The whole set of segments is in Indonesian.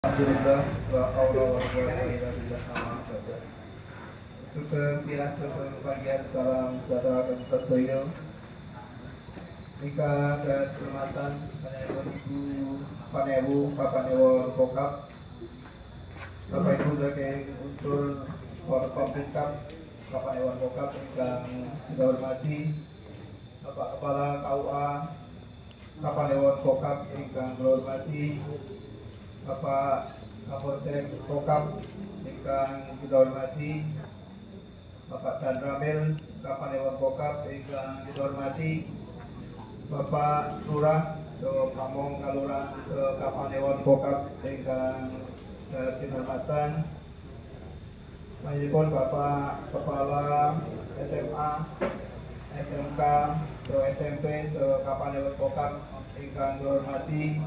Alhamdulillah wa haula wa quwwata illa billah. Sugeng siang sugeng panggihan salam sejahtera dan tersedoyo. Nika dan hormatan panjenengan Ibu Panewu Papanewo Kokap, Bapak Ibu saking unsur Forkopimkab Papanewo Kokap ingkang kita hormati, Bapak Kepala KUA Papanewo Kokap ingkang kita hormati, Bapak Kapolsek Kokap ingkang kita hormati, Bapak Dan Ramil Kapanewon Kokap ingkang kita hormati, Bapak Lurah so Pamong Kalurahan so Kapanewon Kokap ingkang kinurmatan, panjenengan Bapak Kepala SMA, SMK, so SMP so Kapanewon Kokap ingkang kita hormati,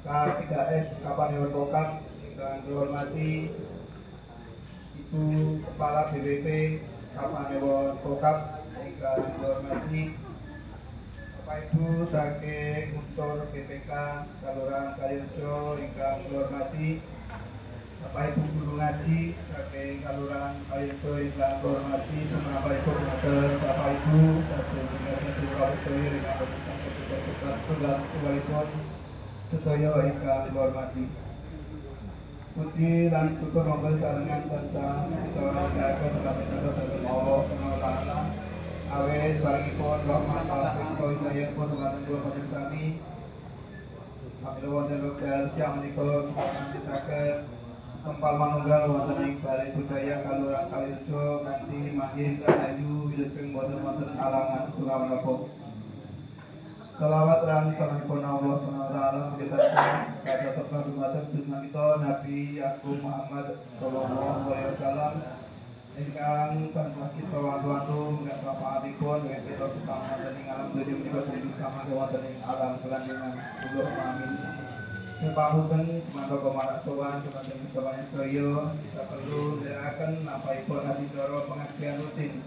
K3S Kapanewon Kokap ingkang kita hormati, Ibu Kepala BPP Kapanewon Kokap ingkang kita hormati, Bapak Ibu saking unsur BPK Kelurahan Kalirejo ingkang kita hormati, Bapak Ibu guru ngaji saking Kelurahan Kalirejo ingkang kita hormati, Bapak Ibu pengajar, Bapak Ibu saking Universitas Kapustoyo ingkang kita segalipun sedaya ingkang kita hormati. Puji lan syukur monggo sarengan tansah kita nyuwun dhateng Allah Subhanahu wa taala. Awit barengipun rahmat taufik hidayah pun dhumateng kula panjenengan sami. Apabila wonten wekdal siang menika kanthi saged tempal manunggal wonten ing Balai Budaya Kelurahan Kalirejo kanthi manggih rahayu wilujeng boten-boten alangan setunggal menapa. Salawat dan salamipun Allah Subhanahu wa taala kita kadhateng dumateng junjungan kita Nabi Agung Muhammad sallallahu alaihi wasallam ingkang tansah kita wantu-wantu menggah syafaatipun ing kita bersama ing alam dunya menika bersama wonten ing alam kelanjengan. Allahumma amin. Kepamuten mangga kemarak sowan dumateng sowan sedaya kita perlu ndherekaken nampahipun adicara pengajian rutin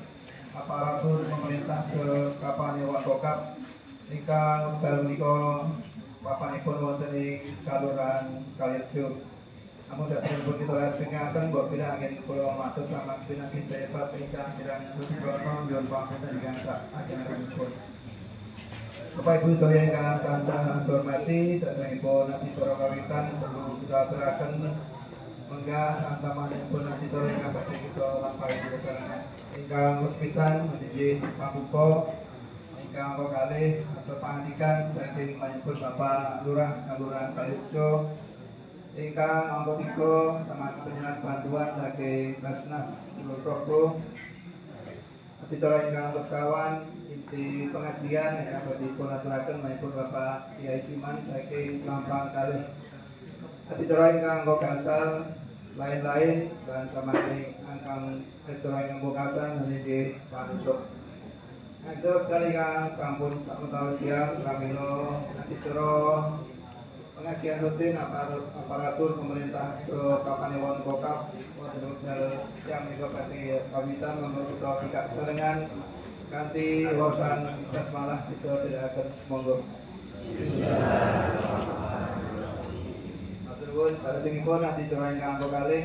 aparatur pemerintah Kapanewon Kokap ingkang wekdal menika papanipun wonten ing Kelurahan Kalirejo. Namun saderengipun kita lajengaken mbok pinanggih kula matur samang pinanggih sebat ingkang kirang kusukana nyuwun pangapunten ingkang sak ajenipun. Bapak Ibu sedaya ingkang tansah hormati, saderengipun adicara kawitan perlu kita aturaken menggah antamanipun adicara ingkang badhe kita lampahi pisanan. Ingkang sepisan menika pambuka ingkang kalih atau pangandikan saking panjenengan Bapak Lurah Kelurahan Kalirejo ingkang angka 3 sama penyerahan bantuan saking Basnas Purwokerto. Acara ingkang sekawan inti pengajian ingkang badhe dipun aturaken panjenengan Bapak Kiai Siman saking Lampang kalih. Acara ingkang angka gangsal lain-lain dan samaring ingkang acara ingkang bokasan nggih panutup. Itu kali kang sampun sampun siang pramila acara pengajian rutin aparatur pemerintah Kapanewon Kokap wonten wekdal siang menika kanthi kawitan monggo kita pikak serengan kanthi wawasan basmalah kita tindakaken monggo. Matur nuwun salajengipun acara ingkang kalih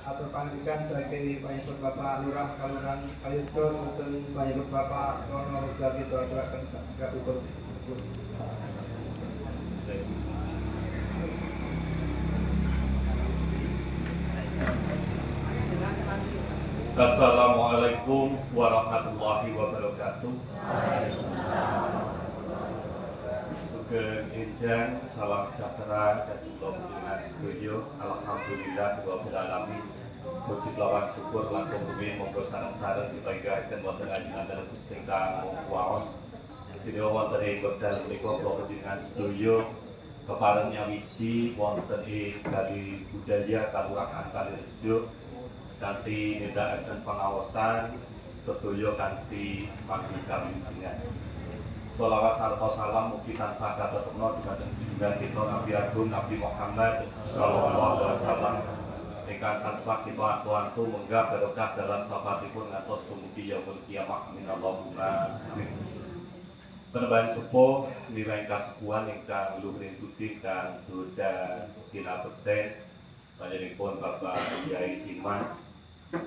atur pangandikan saking panjenengan Bapak Lurah Kelurahan Kalirejo wonten panjenengan Bapak Rono Rudal kita aturaken sakabehipun. Assalamualaikum warahmatullahi wabarakatuh. Sugeng enjang salam sejahtera dhateng kula panjenengan sedaya. Alhamdulillah rabbil alamin. Puji lawan syukur lan pungkawi monggo sareng-sareng kita ingkaraken wonten ajengan Gusti Kang Waos. Dina wonten ing wekdal menika kula panjenengan sedaya kepareng nyawiji wonten ing Balai Budaya Kelurahan Kalirejo kanthi nindakaken pengawasan sedaya kanthi panggi kawilujengan. Sholawat sarta salam mugi tansah katetepna dumateng junjungan kita Nabi Agung Nabi Muhammad sallallahu alaihi wasallam ingkang tansah kita atu-atu menggah barokah dalam syafaatipun ngantos dumugi yaumul kiamah. Amin Allahumma amin. Penembahan sepuh nilai kasukuhan ingkang luhur budi kang doda kinabekten panjenenganipun Bapak Kyai Siman,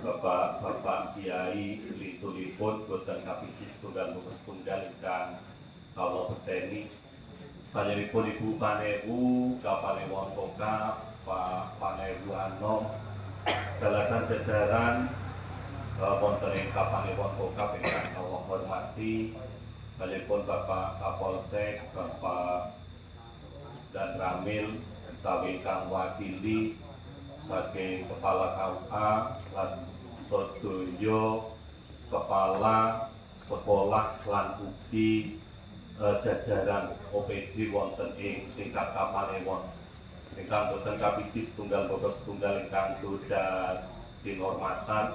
Bapak Kyai litulipun boten kapiji setunggal muka setunggal ingkang kawula bekteni panjenenganipun Ibu Panewu Kapanewon Kokap Pak Panewu Anom dalasan jajaran wonten ing Kapanewon Kokap ingkang kawula hormati panjenenganipun Bapak Kapolsek, Bapak dan Ramil, utawi kang wakili saking Kepala KUA, lan sedaya kepala sekolah lan ugi jajaran OPD wonten ing tingkat Kapanewon. Ingkang boten kapiji setunggal boten setunggal ingkang doda kinurmatan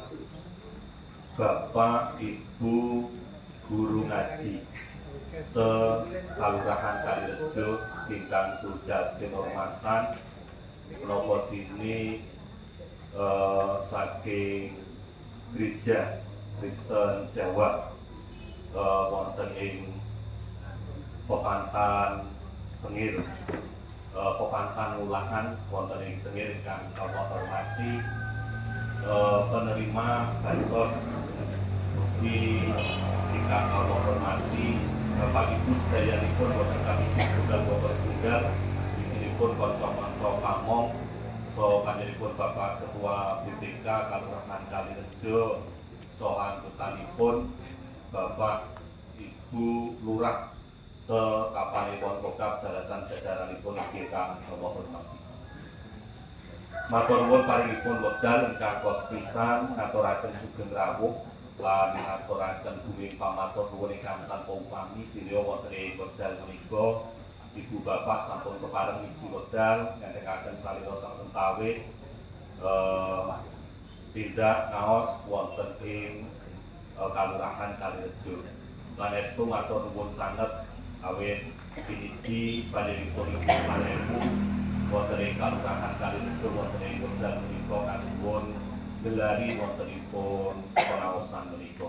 Bapak Ibu guru ngaji Kalurahan Kalirejo ingkang doda kinurmatan menapa dene saking Gereja Kristen Jawa wonten ing Pepantan Sengir, Pepantan Ulahan wonten ing Sengir ingkang kawula hormati penerima bansos ugi ingkang kawula hormati Bapak Ibu sedayanipun boten kapiji setunggal boten setunggal inginipun kanca-kanca pamong so panjenenganipun Bapak Ketua BPK Kalurahan Kalirejo so anggotanipun Bapak Ibu Lurah Kapanewon Kokap dalasan jajaranipun ingkang kawula hormati. Matur nuwun paringipun wekdal ingkang kos pisan ngaturaken sugeng rawuh lan ngaturaken bumi pamatur nuwun ingkang tanpa upami dina wonten ing wekdal menika Ibu Bapak sampun kepareng miji wekdal nganthekaken salira sampun tawis tindak ngaos wonten ing Kalurahan Kalirejo. Lan estu matur nuwun sanget awit piniji panjenenganipun Ibu Panewu wonten ing Kalurahan Kalirejo wonten ing wekdal menika kasuwun gelari wontenipun pengaosan menika.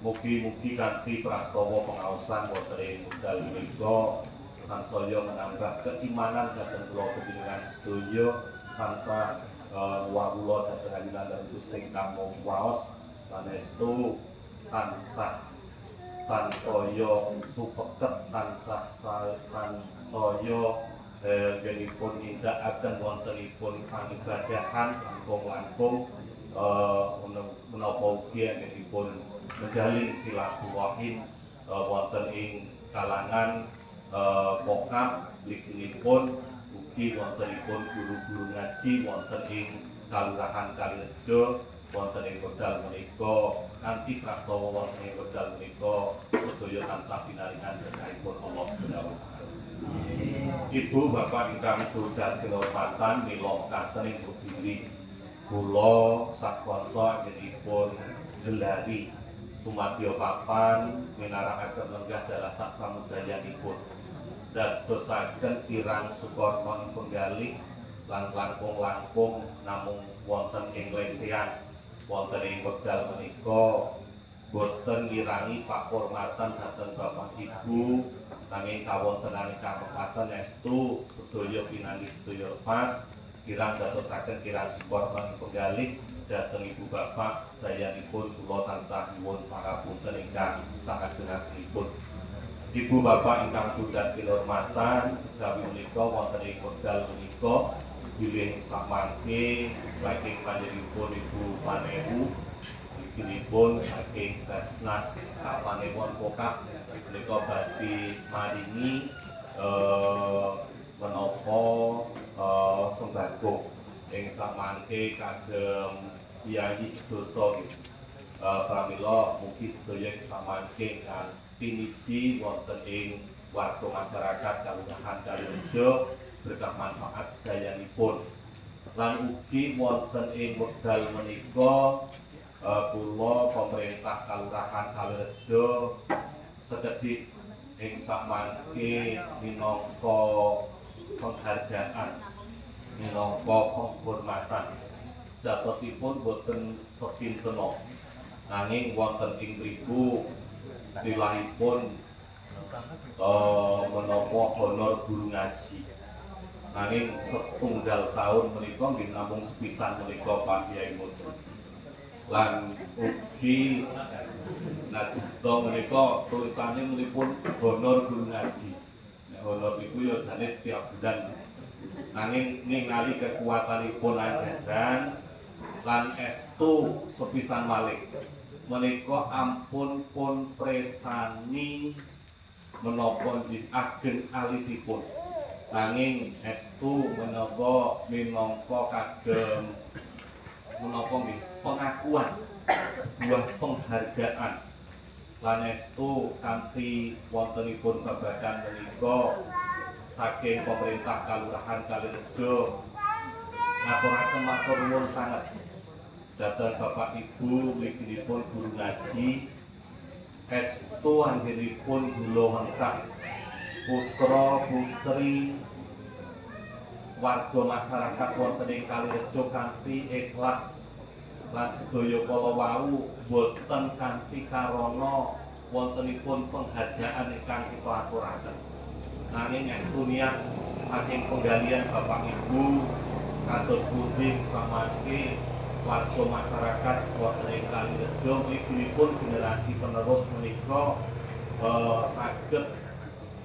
Mugi-mugi kanthi prastawa pengaosan wonten ing wekdal menika tansaya menambah keimanan dhateng kula panjenengan sedaya tansah wawula dhateng ajunan Gusti ingkang waos lan estu tansah tansaya supeket tansah tansaya genipun nindakaken wontenipun pangibadahan langkung-langkung menapa ugi anggenipun menjalin silaturahim wonten ing kalangan Kokap mliginipun ugi wontenipun guru-guru ngaji wonten ing Kalurahan Kalirejo wonten ing wekdal menika kanthi prastawa wonten ing wekdal menika sedaya tansah pinaringan berkahipun Allah Subhanahu wa taala. Ibu Bapak ingkang doda kinurmatan mila mekaten ing budi kula sakonca anggenipun gelari sumadyo papan minarakaken lenggah dalasan samudayanipun dadosaken kirang sukorna penggalih lan langkung-langkung namung wonten ing lesehan wonten ing wekdal menika boten ngirangi pakurmatan dhateng Bapak Ibu nanging kawontenan ingkang mekaten estu sedaya pinanggi sedaya lepat kirang dadosaken kirang sukorna penggalih dhateng Ibu Bapak sedayanipun kula tansah nyuwun pangapunten ingkang sangat ageng-agengipun. Ibu Bapak ingkang doda kinurmatan sawi menika wonten ing wekdal menika bilih samangke saking panjenenganipun Ibu Panewu mliginipun saking Basnas Kapanewon Kokap menika badhe maringi menapa sembako ing samangke kagem Kyai sedasa pramila mugi sedaya samangke kan piniji wonten ing warga masyarakat Kalurahan Kalirejo berkah manfaat sedayanipun lan ugi wonten ing wekdal menika kula pemerintah Kalurahan Kalirejo sekedhik ing samangke minangka penghargaan minangka penghormatan jatosipun boten sepintena nanging wonten ing mriku istilahipun menapa honor guru ngaji. Nanging setunggal tahun menika nggih namung sepisan menika Pak Kyai Muslim. Lan ugi Najibto menika tulisane menipun honor guru ngaji. Nek honor iku ya jane setiap bulan. Nanging ningali kekuatanipun anggaran lan estu sepisan malih menika ampun pun presani menapa ageng alitipun. Nanging estu menapa minangka kagem menapa nggih pengakuan sebuah penghargaan lan estu kanthi wontenipun babagan menika saking pemerintah Kalurahan Kalirejo ngaturaken matur nuwun sanget dhateng Bapak Ibu mliginipun guru ngaji estu anggenipun kula wengkah putra putri warga masyarakat wonten ing Kalirejo kanthi ikhlas lan sedaya kala wau boten kanthi karana wontenipun penghargaan ingkang kita aturaken. Nanging estu niat saking penggalian Bapak Ibu kados pundi samangke warga masyarakat wonten ing Kalirejo mliginipun generasi penerus menika saged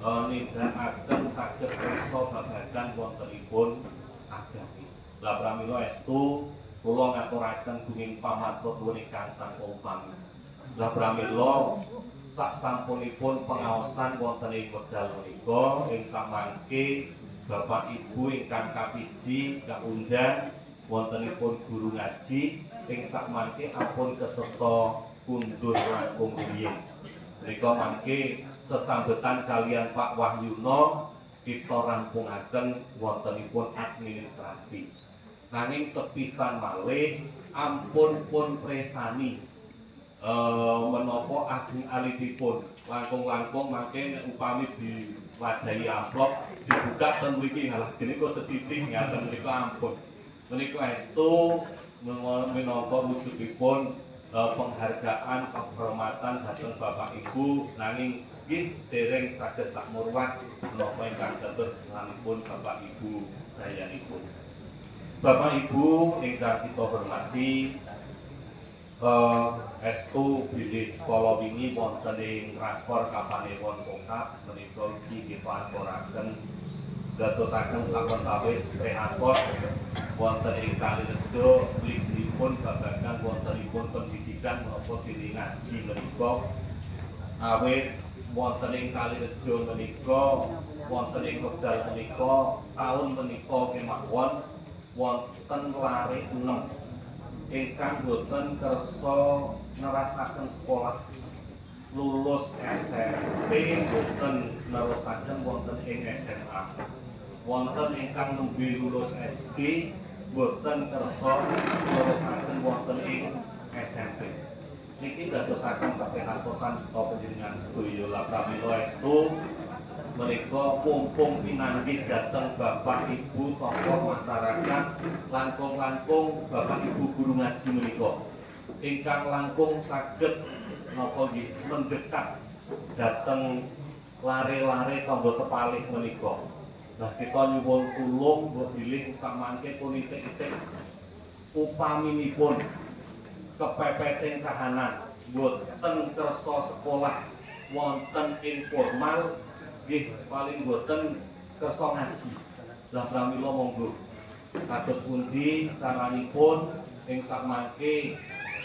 nindakaken saged kersa babagan wontenipun agami. Lah pramila estu kula ngaturaken gunging pamatur nuwun ingkang tanpa upami. Lah pramila saksampunipun pengaosan wonten ing wekdal menika ing samangke Bapak Ibu ingkang kapiji kaundang wontenipun guru ngaji ing sakmangke ampun kesesa kundur langkung rumiyin. Menika mangke sesambetan kalian Pak Wahyuno kita rampungaken wontenipun administrasi. Nanging sepisan malih ampun pun presani menapa ageng alitipun langkung-langkung mangke upami diwadahi amplop dibuka ten mriki ngalah menika setitik ngaten menika ampun. Menika estu menapa wujudipun penghargaan penghormatan dhateng Bapak Ibu nanging nggih dereng saged sakmurwat menapa ingkang dados sesanipun Bapak Ibu sedayanipun. Bapak Ibu ingkang kita hormati estu bilih kala wingi wonten ing rakor Kapanewon Kokap menika ugi dipaturaken dadosaken sawetawis prihatos wonten ing Kalirejo mliginipun babagan wontenipun pendidikan menapa dene ngaji menika awit wonten ing Kalirejo menika wonten ing wekdal menika taun menika kemawon wonten lare 6 ingkang boten kersa nerasaken sekolah lulus SMP boten nerusaken wonten ing SMA wonten ingkang nembe lulus SD boten kersa nerusaken wonten ing SMP. Niki dadosaken kapihatosan kita panjenengan sedaya la pramila estu menika pumpung pinanggih dhateng Bapak Ibu tokoh masyarakat langkung-langkung Bapak Ibu guru ngaji menika ingkang langkung saged napa nggih mendekat dhateng lare-lare tangga tepalih menika. Nah kita nyuwun tulung mbok bilih samangke punitik-itik upaminipun kepepeting kahanan boten kersa sekolah wonten informal nggih paling boten kersa ngaji. Lah pramila monggo kados pundi saranipun ing sakmangke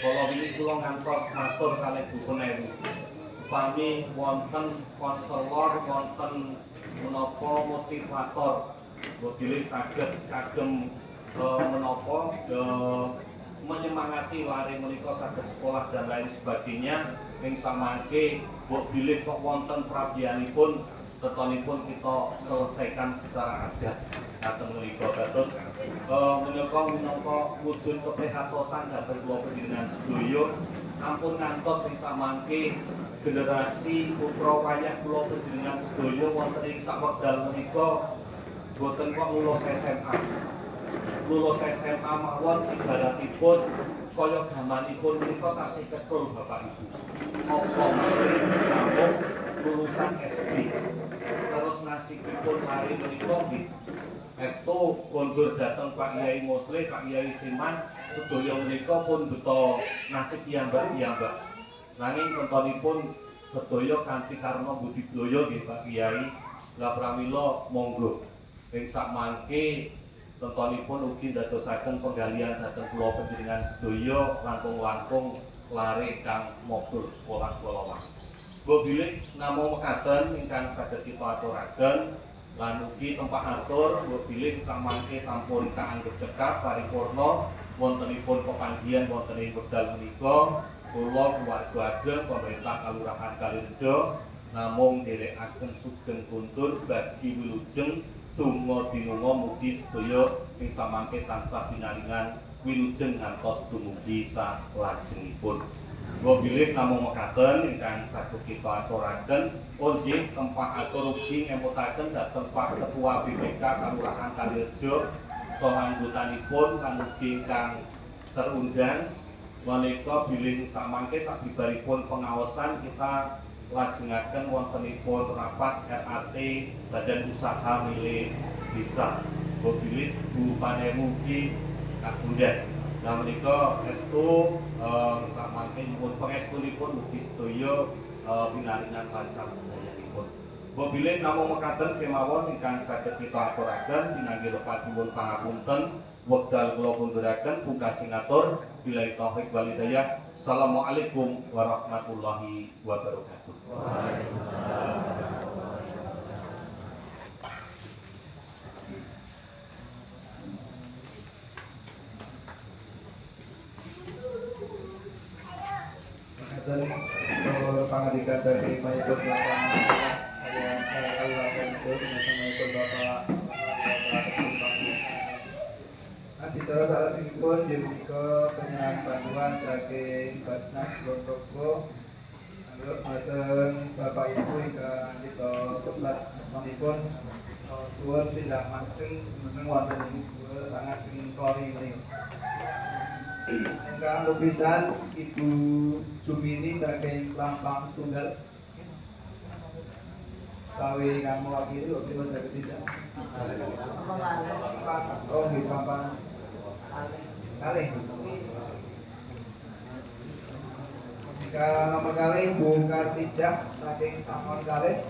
kala wingi kula ngantos matur kalih Bu Peneru upami wonten konselor wonten menapa motivator bilih saged kagem menapa menyemangati lare menika saged sekolah dan lain sebagainya ing samangke mbok bilih kok wonten prabiyanipun tetonipun kita selesaikan secara adat dateng menika dados menika minangka wujud keprihatosan dhateng kula panjenengan sedaya ampun ngantos ing samangke generasi putra wayah kula panjenengan sedaya wonten ing sawekdal menika boten kok lulus SMA. Lulus SMA mawon ibaratipun kaya gamanipun menika tasih ketul Bapak Ibu. Apa malih namung lulusan SD. Terus nasibipun mari menika nggih estu kondur dhateng Pak Yai Mosle, Pak Yai Siman, sedaya menika pun beto nasib piyambak-piyambak. Nanging kentonipun sedaya kanthi karna budidaya nggih Pak Kyai. Lah pramila monggo ing sakmangke tentonipun ugi ndadosaken penggalian dhateng kula panjenengan sedaya langkung-langkung lare kang mobil sekolah kula. Mbok bilih namung mekaten ingkang saged kita aturaken lan ugi tempat atur mbok bilih samangke sampun kaanggep cekap paripurna wontenipun pepanggihan wonten ing wekdal menika kula keluarga ageng pemerintah Kalurahan Kalirejo namung nderekaken sugeng kuntur bagi wilujeng donga dinunga mugi sedaya ing samangke tansah pinaringan wilujeng ngantos dumugi salajengipun. Kula bilih namung mekaten ingkang saged kita aturaken nggih tempat atur ugi ngemutaken dhateng Pak Ketua BPK Kalurahan Kalirejo saha anggotanipun lan ugi ingkang terundang menika bilih samangke sabibaripun pengawasan kita lajengaken wontenipun rapat RAT Badan Usaha Milik Desa. Kula bilih Bu Panemu ugi kaundang. Nah menika estu samangke nyuwun pangestunipun ugi sedaya pinaringan lancar sedayanipun. Kula bilih namung mekaten kemawon ingkang saged kita aturaken pinanggih lepatunipun pangapunten wekdal kula kunduraken buka singatur billahi taufik wal hidayah. Assalamualaikum warahmatullahi wabarakatuh. Waalaikumsalam. Pangadikan dari Maipun Bapak Aditara salah singipun juga penyerahan bantuan saking Basnas Bonrogo anggap mboten Bapak Ibu ingkang kita sebelah asmanipun suwun tindak majeng semeneng wonten ing sangat sing klori menika. Ingkang lupisan Ibu Jumini saking Lampang Setunggal tawi kang mewakili waktu itu ada tidak oh di papan kali jika nomor kali Bu Kartijah saking Sampon kali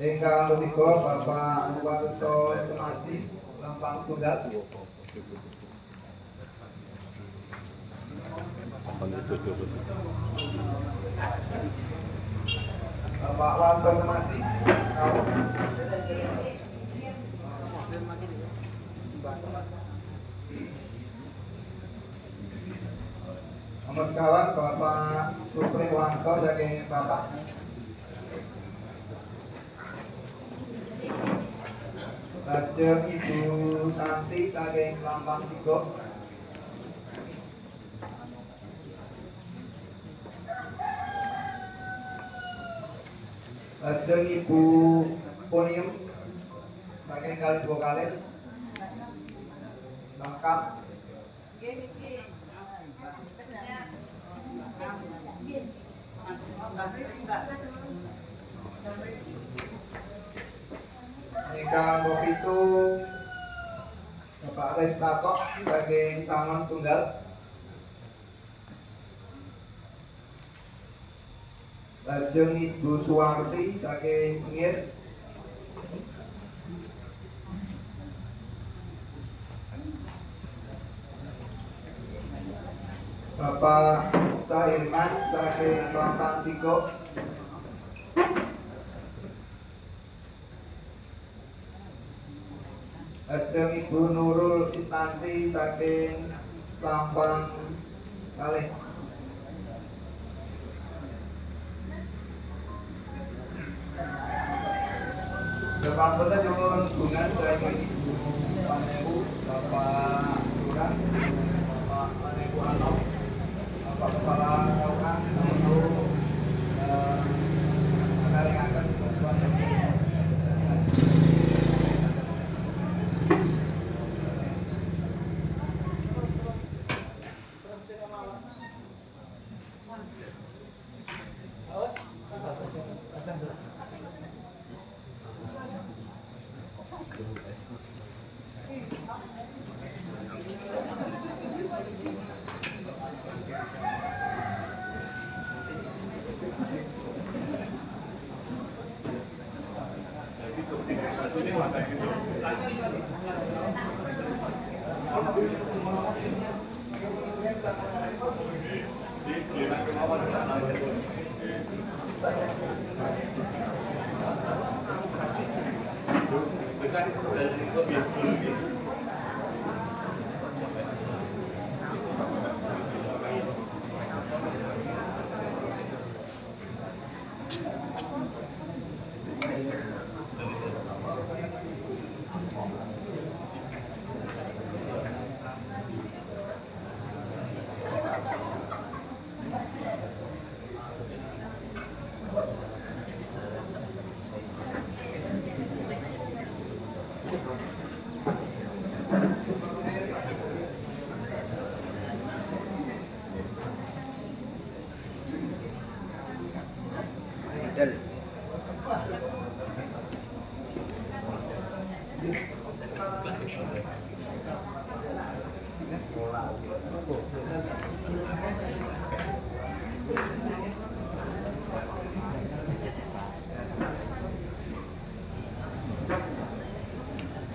ingkang ketiga Bapak Warso Semadi Lampang Setunggal. Bapak Warso Semadi nomor sekawan Bapak Supriwanto saking Bapak lajeng Ibu Santi saking Lampang 3 lajeng Ibu Ponium saking Kalibo Kalir lengkap ingkang kopi itu Bapak Lestatok saking Sangon Setunggal lajeng Ibu Suwarti saking Sengir Bapak Sahirman saking Lampang 3 lajeng Ibu Nurul Istanti saking Lampang kalih Bapak Kota nyuwun hubungan saking Ibu Panewu Bapak Lurah Bapak Panewu Anom Bapak Kepala Kaukan untuk mengalingaken bantuan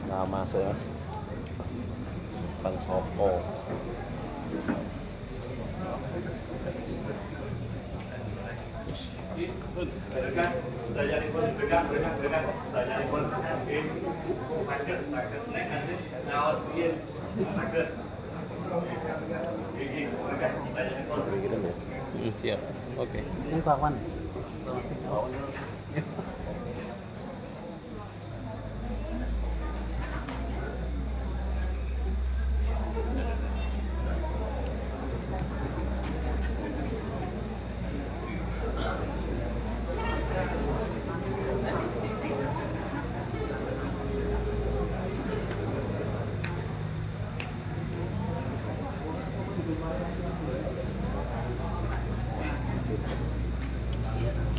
Nah, masuk ya, Mas. Bang Sopo. Gitu ya. Siap. Oke. Ini kawan.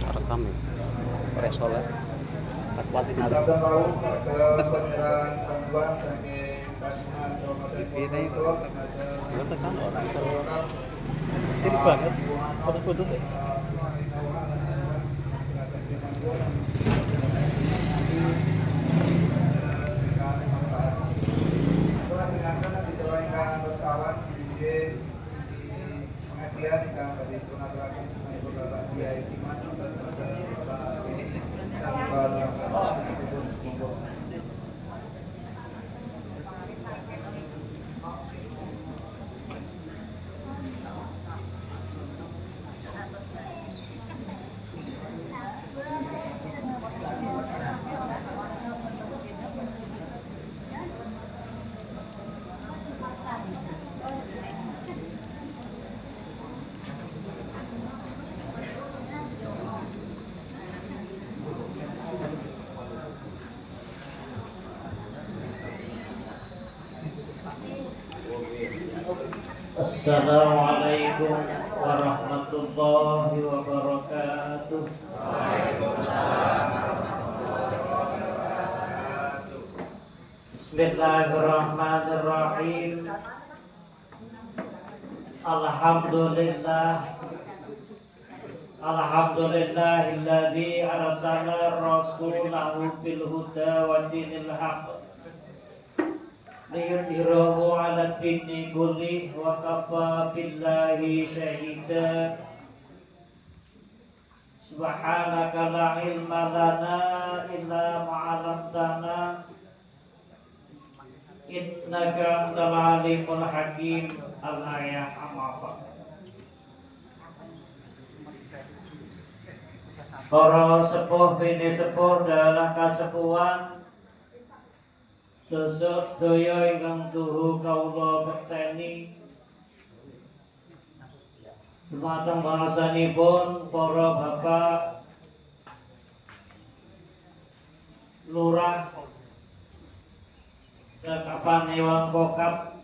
Rekam ya. Resolnya. Akwasin ada. Datang tahu ke penyerahan bantuan sebagai pasukan Kabupaten Purwokerto. Kita tekan orang bisa kecil banget. Putus-putus ya. Assalamualaikum warahmatullahi wabarakatuh. Bismillahirrahmanirrahim. Alhamdulillahilladzi arsala rasulahu bil huda wa dinil haqq liyudhhirahu 'ala dini kulli wa kafa billahi syahida. Subhanaka la ilma lana illa ma 'allamtana innaka antal alimul hakim. Al-ayah amma. Para sepuh bini sepuh dalam kasepuhan dosa sedaya ingkang tuhu kawula bekteni dumateng bangsanipun para bapak lurah Sekapan Ewan Kokap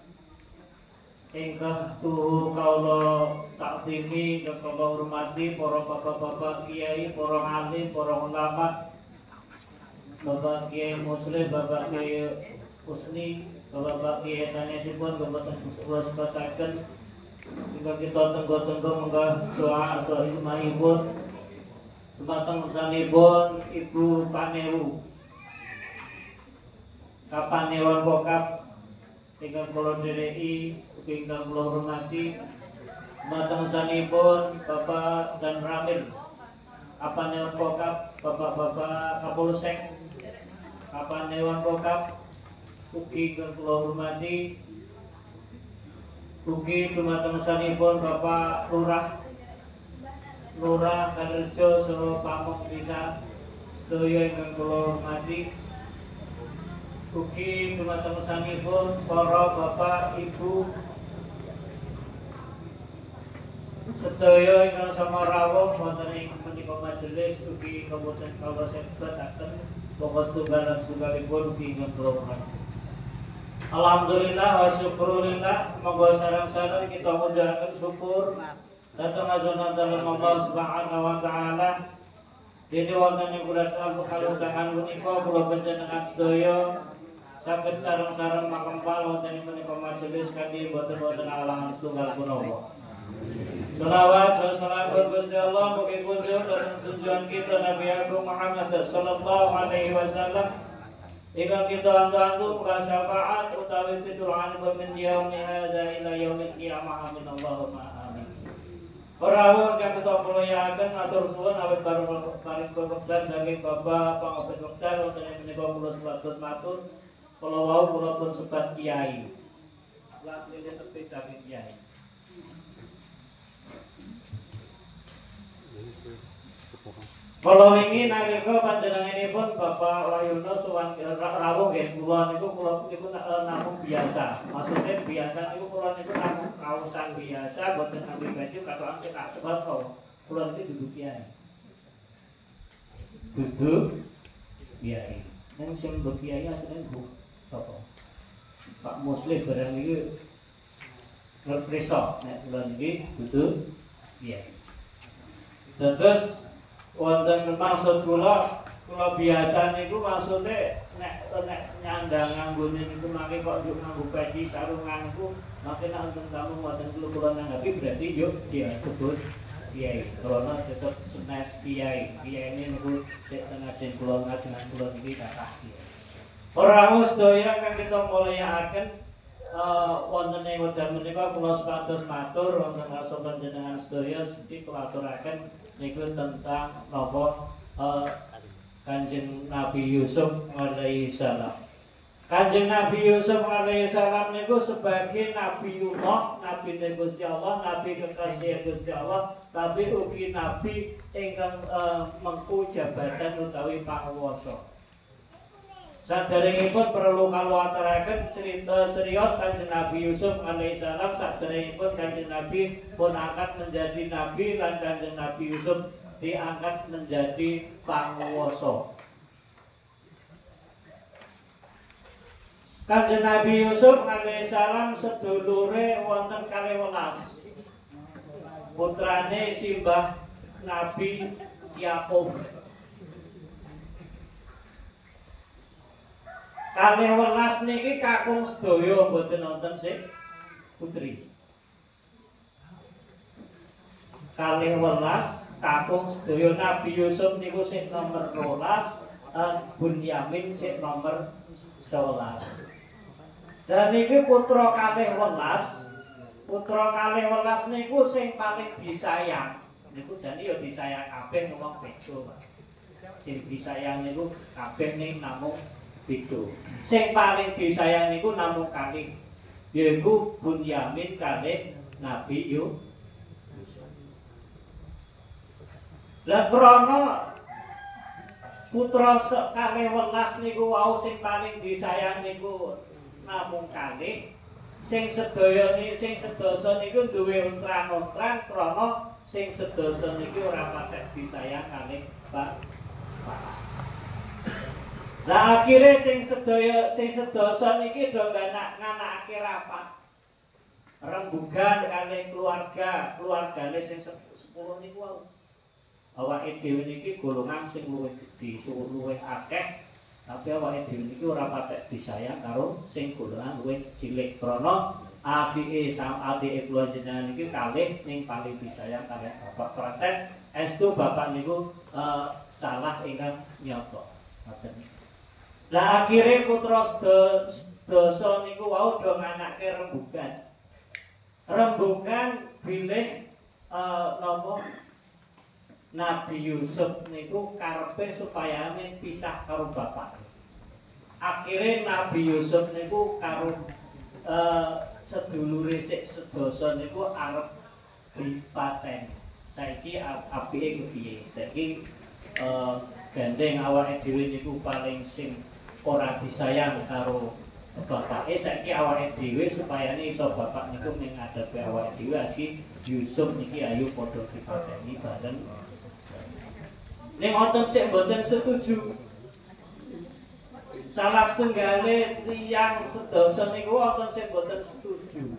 ingkang tuhu kawula taktimi kawula hormati para bapak-bapak kiai, para alim, para ulama, Bapak Kiai Muslim, Bapak Kiai Usni, Bapak Kiai sanesipun boten wasbataken hingga kita tenggo-tenggo menggah doa sahihipun dumateng sanipun Ibu Panewu Kapan Ewan Kokap ingkang kula dhereki ingkang kula hormati dumateng sanipun Bapak dan Ramil Kapan Dewan Kokap, Bapak-bapak Kapolsek, Kapan Dewan Kokap, ugi kula hormati, ugi dumateng sanipun Bapak Lurah Karejo saha pamong desa sedaya ingkang kula hormati, ugi dumateng sanipun para Bapak Ibu sedaya ingkang samarawuh wonten ing menika majelis, ugi kaboten kawula sebataken pokok setunggal lan setunggalipun ugi ingkang kula hormati. Alhamdulillah wa syukurillah, monggo sareng-sareng kita ngucapkeun syukur dhateng azunatan Allah Subhanahu wa taala. Dene wonten ing kula kaluntangan punika kula panjenengan sedaya saged sareng-sareng makempal wonten ing menika majelis kanthi boten alangan setunggal punawa. Salawat salam Gusti Allah mugi kunjung dhateng junjungan kita Nabi Agung Muhammad sallallahu alaihi wasallam ingkang kita antu-antu muga syafaat utawi pitulungan min yaumi hadza ila yaumil qiyamah amin Allahumma amin. Rawuh kang kita mulyaken matur suwun awit paring wekdal saking Bapak Pangopet wekdal wonten ing menika kula supados matur kula wau kula pun sebat kiai. Lan lili tepi saking kiai. Kalau ini nalika panjenenganipun Bapak Wahyono sowan rawuh nggih kula niku namung biasa. Maksudnya biasa niku kula niku namung kausan biasa boten ambil baju katokan tak sebab kula niku duduk kiai. Duduk kiai. Nang sing mbok kiai asline Bu sapa? Pak Muslim barang niku ngerpreso nek kula niki duduk kiai. Terus wonten maksud kula biasa niku maksude nek nyandang nganggone niku mangke kok yo nganggo peci sarungan niku mangke nek wonten tamu wonten kula nanggapi berarti yo disebut kiai. Karena tetep senes kiai. Kiai niku sik tengah sing kula ngajengan kula niki kathah kiai. Ora sedaya kang kita mulyakaken wonten ing wekdal menika kula supados matur wonten rasa panjenengan sedaya sedhi kula aturaken niku tentang napa Kanjeng Nabi Yusuf alaihi salam. Kanjeng Nabi Yusuf alaihi salam niku sebagai Nabiullah, nabi Gusti Allah, nabi kekasih Gusti Allah, tapi ugi nabi ingkang mengku jabatan utawi panguwasa. Saderengipun perlu kula aturaken cerita serius Kanjeng Nabi Yusuf alaihissalam. Saderengipun Kanjeng Nabi pun angkat menjadi nabi lan Kanjeng Nabi Yusuf diangkat menjadi panguwasa. Kanjeng Nabi Yusuf alaihissalam sedulure wonten 12. Putrane simbah Nabi Yakub. 12 niki kakung sedaya mboten wonten sing putri. 12 kakung sedaya. Nabi Yusuf niku sing nomor 12, Bunyamin sing nomor 11. Dan niki putra 12. Putra 12 niku sing paling disayang. Niku jane ya disayang kabeh wong beda. Sing disayang niku kabeh ning namung itu. Sing paling disayang niku namung kalih, yaiku Bunyamin kalih Nabi Yusuf. Lah krana putra kalih 12 niku wau sing paling disayang niku namung kalih, sing sedaya sing sedasa niku duwe untran-untran krana sing sedasa niku ora patek disayang kalih Pak. Lah akhire sing sedasa niki do nganakake rapat. Rembugan kalih keluargane sing 10 niku wau. Awake dhewe niki golongan sing luwih gedhe, luwih akeh, tapi awake dhewe niki ora patek disayang karo sing golongan luwih cilik. Krana adike kula jenengan niki kalih ning paling disayang kalih bapak Praten. Estu bapak niku salah ingkang nyata. Ngoten. Lah akhire putra sedasa niku wau do nganake rembugan. Rembugan bilih napa Nabi Yusuf niku karepe supayane pisah karo bapak. Akhire Nabi Yusuf niku karo sedulure sik sedasa niku arep dipateni. Saiki apike kepiye? Saiki gandeng awake dhewe niku paling sing ora disayang karo bapake. Saiki awake dhewe supayane iso bapak niku ning ngadepe awake dhewe asih Yusuf niki ayo padha dipateni bareng. Ning wonten sing mboten setuju. Salah setunggale tiyang sedasa niku wonten sing mboten setuju.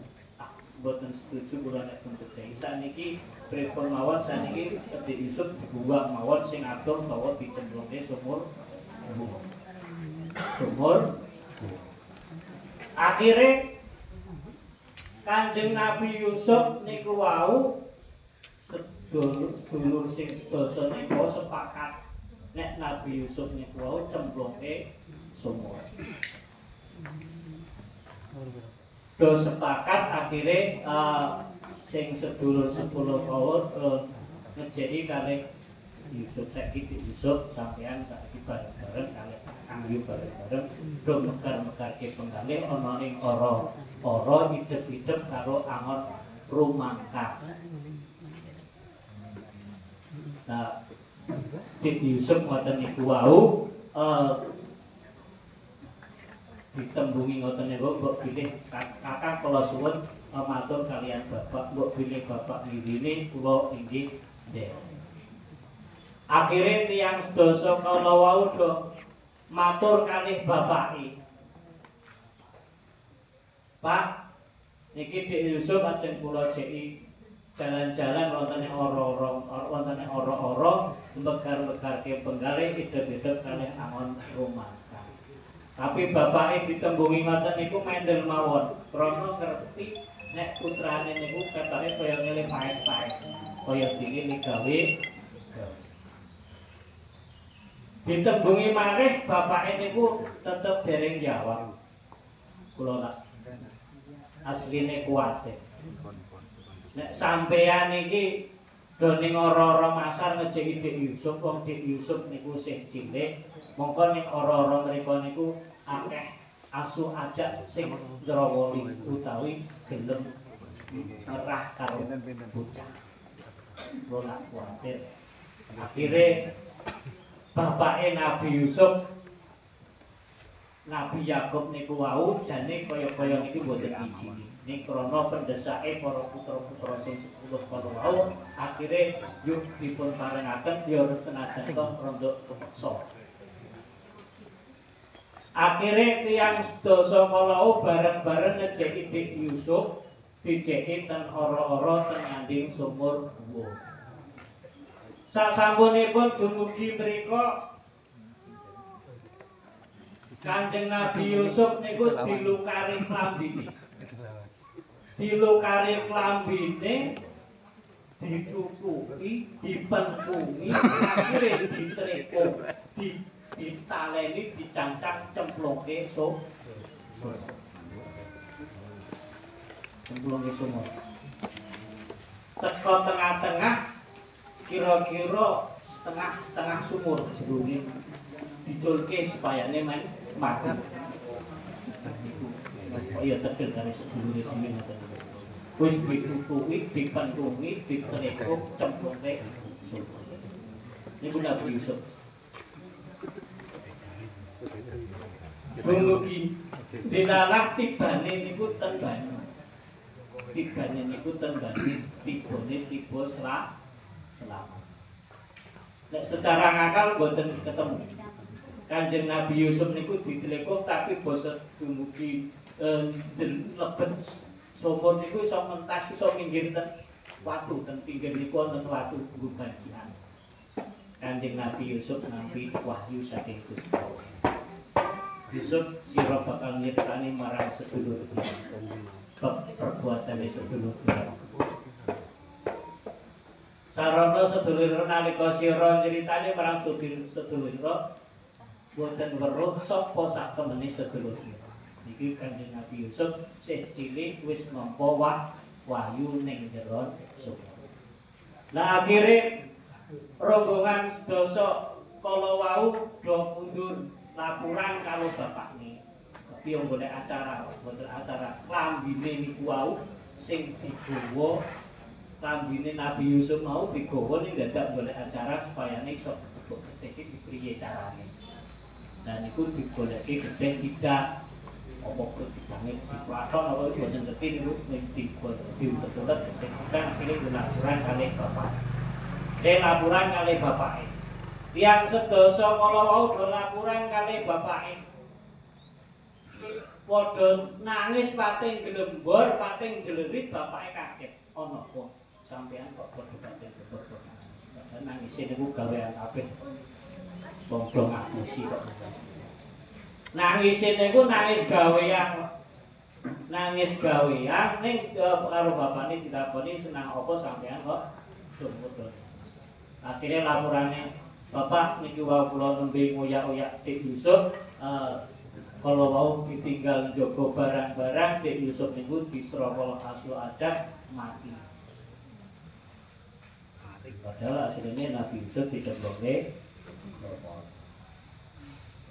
Mboten setuju kula nek pun percaya. Saniki pripun mawon saniki Dik Yusuf dibuang mawon sing adoh utawa dicemplungke sumur. Akhire Kanjeng Nabi Yusuf niku wau sedulur sing sedasa niku sepakat nek Nabi Yusuf niku wau cemplungke sumur. Do sepakat akhire sing sedulur 10 wau ngejeki kalih Yusuf saiki Yusuf sampean saiki bareng-bareng kalih Kang Yu bareng-bareng do megar-megarke penggalih ana ning ora idep-idep karo angon rumangka. Nah, Dik Yusuf ngoten niku wau ditembungi ngoten niku mbok bilih kakak kula suwun matur kalian bapak mbok bilih bapak ngirine kula inggih ndek. Akhire tiyang sedasa kala wau do matur kalih bapake. Pak, niki Dik Yusuf ajeng kula jeki jalan-jalan wonten ing ora-ora megar-megarke penggalih idep-idep kalih angon rumangka. Tapi bapake ditembungi ngoten niku mendel mawon krana ngerti nek putrane niku ketoke kaya ngene paes-paes kaya dingin gawe. Ditembungi malih bapake niku tetep dereng jawab. Kula nak asline kuwate. Nek sampeyan iki do ning ora-ora masar ngejeki Dik Yusuf, wong Dik Yusuf niku sing cilik, mongko ning ora-ora mriku niku akeh asu ajak sing ndrawoli utawi gelem ngerah karo bocah. Ora kuwatir. Akhire bapake Nabi Yusuf Nabi Yakub niku wau jane kaya-kaya niki mboten izini. Ning krana pendesake para putra-putra sing 10 kala wau, akhire yuk dipun parengaken ya senajan to rondok kepeksa. Akhire tiyang sedasa kala wau bareng-bareng ngejeki Dik Yusuf dijeki ten ora-ora ten ngandhing sumur guwa. Sasampunipun dumugi mriku Kanjeng Nabi Yusuf niku dilukari klambine. Dilukari klambine, ditutupi, dipentungi, akhire diterepuk, ditaleni, dicancang cemplungke cemplungke sumur. Teko tengah-tengah kira-kira setengah sumur jerone diculke supayane mati. Oh iya tegel kali sedulure dhewe ngoten. Wis ditutupi, dipentungi, diterepuk, cemplungke sumur. Niku Nabi Yusuf. Dumugi dilalah tibane niku ten banyu. Tibane niku ten banyu, tibane tiba selamat. Nek secara ngakal boten ketemu. Kanjeng Nabi Yusuf niku ditelekuk tapi bosen dumugi lebet sumur niku iso mentas iso minggir ten watu ten pinggir niku wonten watu gubagian. Kanjeng Nabi Yusuf nampi wahyu saking Gusti Allah. Yusuf sira bakal nyritani marang sedulur perbuatan sedulur. Sarana sedulur nalika sira nyritani marang sedulur boten weruh sapa sak temene sedulur. Niki Kanjeng Nabi Yusuf sing cilik wis nampa wahyu ning jero sumur. Lah akhire rombongan sedasa kala wau do mundur laporan karo bapakne. Tapi yang golek acara, boten acara klambine niku wau sing digawa klambine Nabi Yusuf mau digawa ning dadak golek acara supaya iso iki piye carane. Dan niku digoleki gedhe tidak apa dibangun dikuaton apa boten ngerti niku ning diutet-utet gedhe kan akhire laporan kalih bapak. Laporan kalih bapake. Tiang sedasa kala wau do laporan kalih bapake. Padha nangis pating glembor, pating jelerit bapake kaget. Ana apa? Sampeyan kok padha pating glembor nangis. Padahal nangis niku gawean kabeh. Wong do ngapusi kok nangis. Nangis niku nangis gawean. Nangis gawean ning karo bapane ditakoni senang apa sampeyan kok do nangis. Akhire laporane Bapak niki wau kula nembe ngoyak-oyak Dik Yusuf kalau mau ditinggal Joko barang-barang Dik Yusuf niku diserokol asu aja mati. Padahal aslinya Nabi Yusuf dicemplungke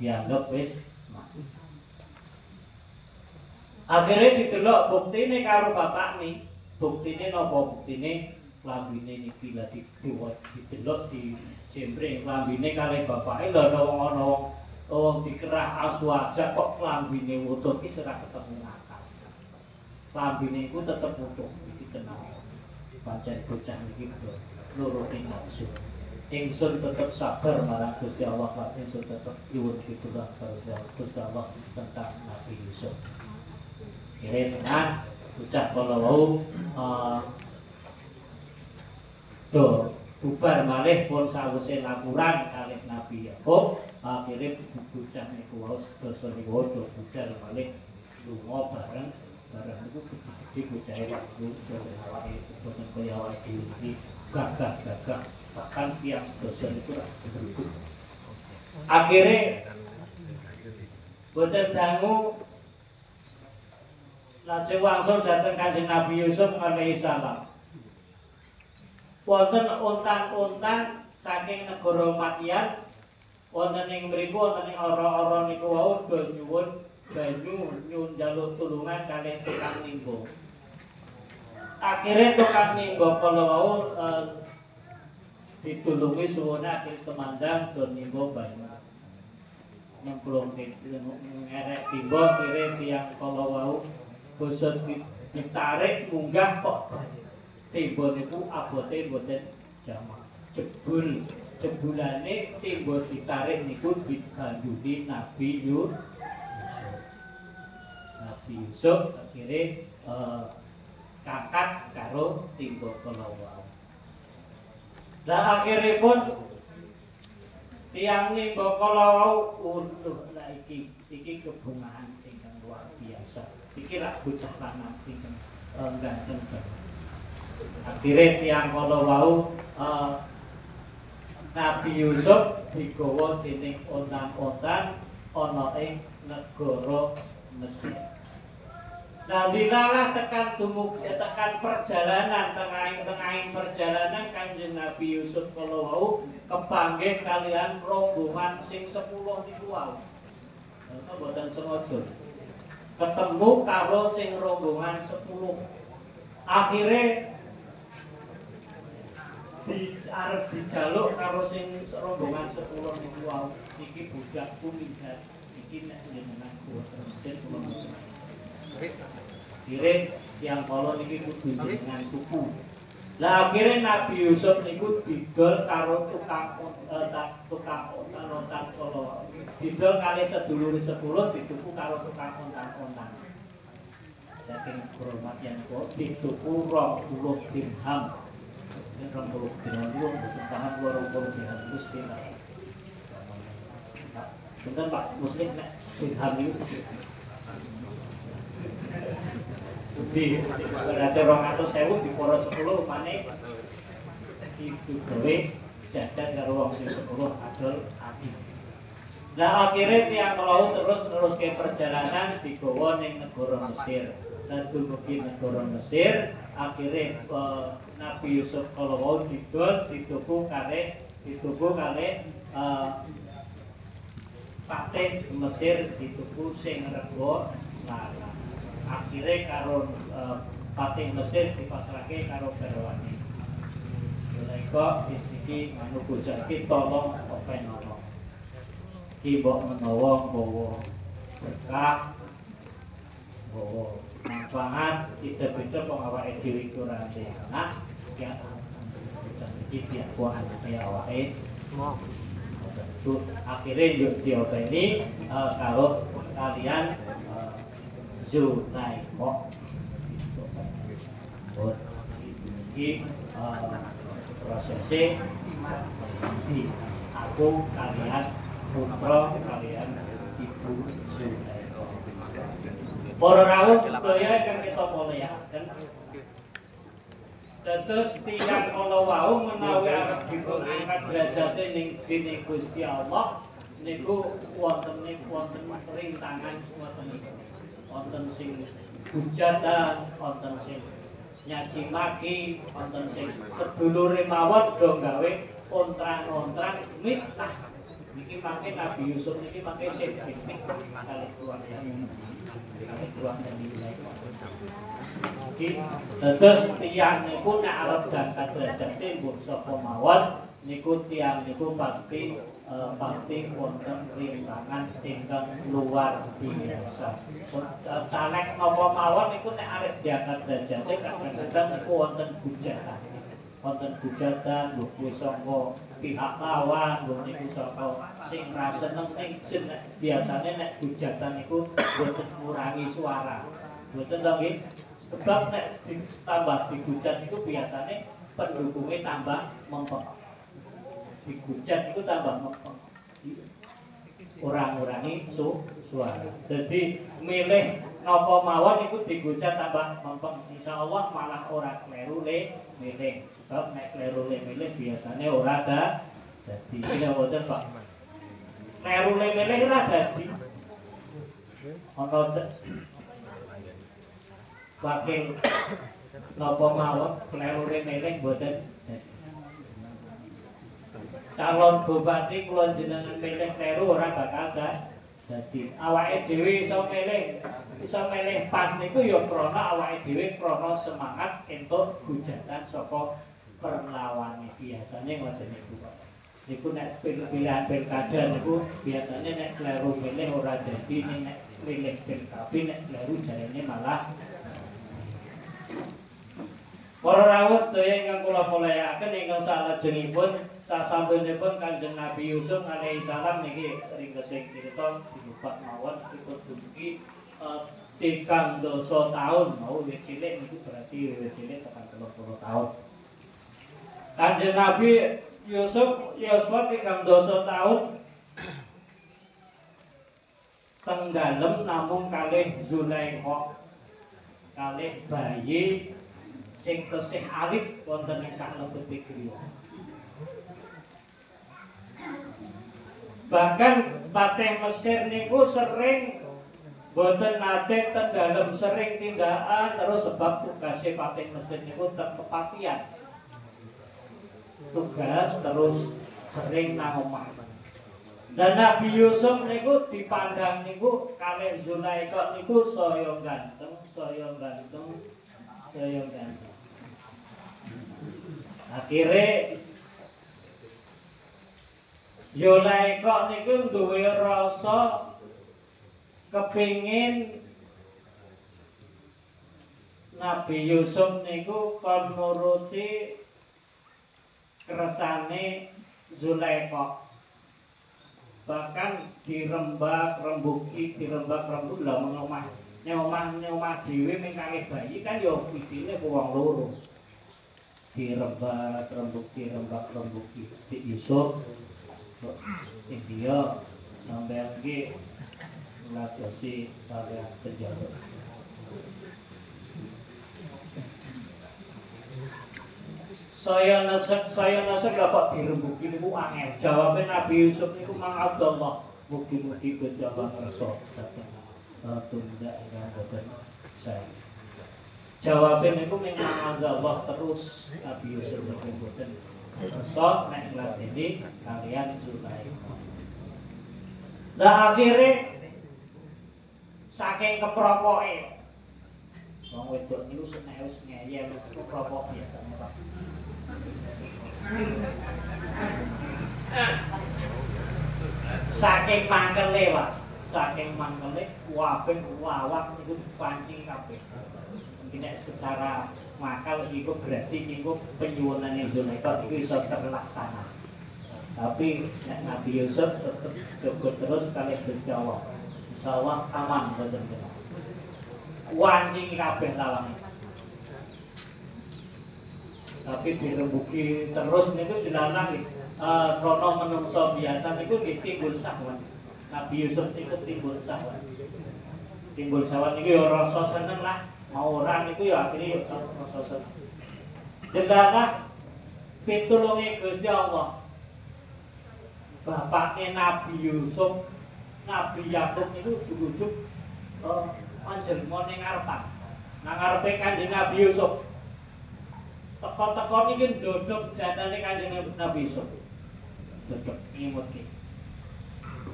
dianggap wis mati. Akhirnya didelok buktine karo bapak nih. Buktine napa buktine lambine niki lha didelok di jembreng lambine kali bapake lho ana wong dikerah asu aja kok lambine wutuh iki ora ketemu akal. Lambine iku tetep wutuh iki kenal. Pancen bocah niki nuruti nafsu. Ingsun tetep sabar marang Gusti Allah lan ingsun tetep nyuwun pitulung karo Gusti Allah tentang Nabi Yusuf. Kira tenan bocah kala wau bubar malih pun sawise laporan kalih Nabi Yakub akhire bocah niku wau sedasa niku budal malih lunga bareng niku gede bocah waktu awake boten kaya awake dhewe iki gagah bahkan tiang sedasa niku ra berikut akhire boten dangu lajeng wangsul dhateng Kanjeng Nabi Yusuf alaihi salam. Wonten untan-untan saking negara Madian wonten ing mriku wonten ing ora-ora niku wau do nyuwun banyu nyuwun njaluk tulungan kalih tukang ninggo. Akhire tukang ninggo kala wau ditulungi suwune akhir temandang do ninggo banyu. Nyemplung ngerek timbo kire tiyang kala wau bosen ditarik munggah kok timbo niku abote boten jamak jebulane timbo ditarik niku diganduli Nabi Yusuf akhire kakak karo timbo kala wau. Lah akhiripun tiyang nimba kala wau lah iki kebungahan ingkang luar biasa. Iki lak bocah lanang ingkang ganteng banget. Akhirnya tiang kala wau Nabi Yusuf digawa dening ontan-ontan ana ing negara Mesir. Nah dilalah tekan perjalanan tengahing perjalanan Kanjeng Nabi Yusuf kala wau kepanggih kalian rombongan sing 10 niku wau. Eta boten sengaja. Ketemu karo sing rombongan 10. Akhire arep dijaluk karo sing rombongan 10 niku wau. Iki budakku minggat. Iki nek jenengan kuwat mesin kula mboten. Kire yang kala niki kudu jenengan tuku. Lah akhire Nabi Yusuf niku didol karo tukang ontan kala. Didol kalih sedulur 10 dituku karo tukang ontan-ontan. Saking hormatian kok dituku 20 dirham. Nek 20 dirham wong boten tahan 20 dirham wis pira. Bentar Pak, muslim nek dirham niku berarti 200.000 diporo 10 maneh itu gawe jajan karo wong sing 10 adol adi. Nah akhirnya tiang kalau terus ke perjalanan digawa ning negara Mesir. Dan dumugi negara Mesir, akhirnya Nabi Yusuf kalau dituku kali patih Mesir dituku sing rego larang. Akhirnya karo patih Mesir dipasrahke karo garwane. Mereka disiki nganu bocah iki tolong openono. Ki mbok menawa nggawa berkah, nggawa manfaat, kita kok awake dhewe iku ora enak, ya bocah iki diakuan kaya awake. Tentu akhirnya yuk diopeni kalau kalian Zulaikha ini prosesnya di aku kalian putra kalian ibu Zulaikha. Para rawuh sedaya ingkang kita mulyakaken. Dados tiyang kala wau menawi arep diangkat derajate ning dene Gusti Allah niku wonten rintangan wonten niku. Wonten sing hujatan, wonten sing nyaci maki, wonten sing sedulure mawon do gawe ontrang-ontrang mitnah. Niki mangke Nabi Yusuf niki mangke sing piknik kali keluarga. Kali keluarga niki. Terus tiang niku nek arep diangkat derajate mbok sapa mawon niku tiang niku pasti wonten rintangan ingkang luar biasa. Caleg napa mawon niku nek arep diangkat derajate kadang-kadang niku wonten hujatan. Wonten hujatan niku saka pihak lawan, niku saka sing ra seneng ning biasane nek hujatan niku boten ngurangi suara. Boten to nggih. Sebab nek tambah dihujat itu biasanya pendukungnya tambah mempeng. Dihujat itu tambah mempeng. Orang-orangi suara. Jadi milih napa mawon itu dihujat tambah mempeng. Insyaallah malah ora kleru milih. Sebab nek kleru milih biasanya ora ada. Jadi ini boten Pak. Kleru milih ora dadi. Ono wakil napa mawon kleru milih boten. Calon bupati kula jenengan milih kleru ora bakal dadi. Awake dhewe iso milih pas niku ya krana awake dhewe krana semangat entuk hujatan saka perlawane. Biasane ngoten niku Pak. Niku nek pilihan pilkada niku biasane nek kleru milih ora dadi, nek milih pilkada nek kleru jarene malah. Para rawuh sedaya ingkang kula mulyakaken ingkang salajengipun sasampunipun Kanjeng Nabi Yusuf alaihi salam niki ringkesing crita dibuka mawon ikut dumugi 3 dosa taun mau wit cilik niku berarti wit cilik tekan 30 taun. Kanjeng Nabi Yusuf 3 dosa taun teng dalem namung kalih Zulaikha kalih bayi sing tesih alit wonten ing salebete griya. Bahkan patih Mesir niku sering boten nate ten dalem sering tindakan terus sebab tugasé patih Mesir niku ten kepatian. Tugas terus sering nang omah. Dan Nabi Yusuf niku dipandang niku kalih Zulaikha niku saya ganteng. Akhirnya Zulaikha niku duwe rasa kepingin Nabi Yusuf niku kon nuruti kersane Zulaikha. Bahkan dirembuk lah omah dhewe ning kalih bayi kan ya isine wong loro. Dirembuk di Yusuf dia sampai lagi ngeladosi pada penjara. Saya nasek dapat dirembuki niku angel. Jawabnya Nabi Yusuf niku mang Abdullah. Mugi-mugi Gusti Allah ngersa dhateng tunda ingkang boten sae. Jawabe niku memang Allah terus Nabi Yusuf niku boten ngersa nek ngladeni kalian Zulaikha. Lah akhire saking kepropoke wong wedok niku nek wis ngeyel kepropok biasane Pak. Saking mangkele Pak, saking mangkele wabeh wawak niku dipancing kabeh. Nek secara makal iku berarti iku penyuwunane Zulaikha iku iso terlaksana. Tapi nek Nabi Yusuf tetep jaga terus kalih Gusti Allah. Insyaallah aman boten kena. Wancing kabeh lawange. Tapi dirembuki terus niku dilarang krana menungso biasa niku nggih timbul syahwat. Nabi Yusuf niku timbul syahwat. Timbul syahwat niku ya rasa seneng lah. Mau orang niku ya akhire rasa seneng. Dilarang pitulunge Gusti Allah. Bapaknya Nabi Yusuf, Nabi Yakub niku ujug-ujug panjenengan ning ngarepan. Nang ngarepe Kanjeng Nabi Yusuf. Teko-teko niki ndodok datane Kanjeng Nabi Yusuf. Ndodok ngimutke.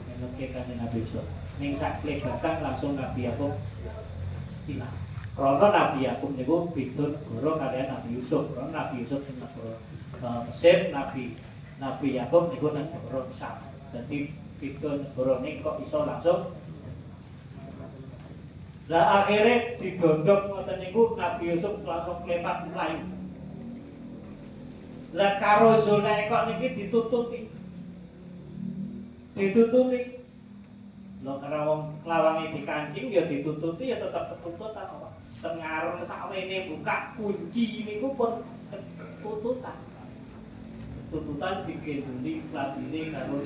Ngimutke Kanjeng Nabi Yusuf. Ning sak batang langsung Nabi Yakub ilang. Krana Nabi Yakub niku bidun goro kalian Nabi Yusuf. Krana Nabi Yusuf ing negara Mesir, Nabi Yakub niku nang negara Syam. Dadi bidun negara ning kok iso langsung. Lah akhirnya didondok ngoten niku Nabi Yusuf langsung klepat mlayu. Lah karo Zulaikha niki ditututi. Lho karena wong lawange dikancing ya ditututi ya tetep ketututan apa. Tengarung sakwene buka kunci niku pun ketututan. Tututan digendoli klambine karo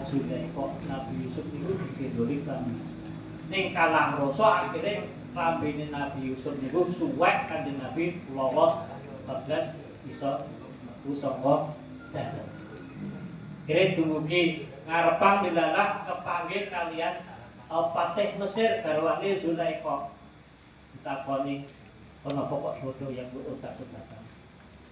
Zulaikha. Nabi Yusuf niku digendoli klambine. Ning kalah rasa akhirnya klambine Nabi Yusuf niku suwek Kanjeng Nabi lolos 14 bisa usangka dalan. Kira dumugi ngarepang dilalah kepanggil kalian patih Mesir garwane Zulaikha. Ditakoni ana pokok bodoh yang utak-utakan.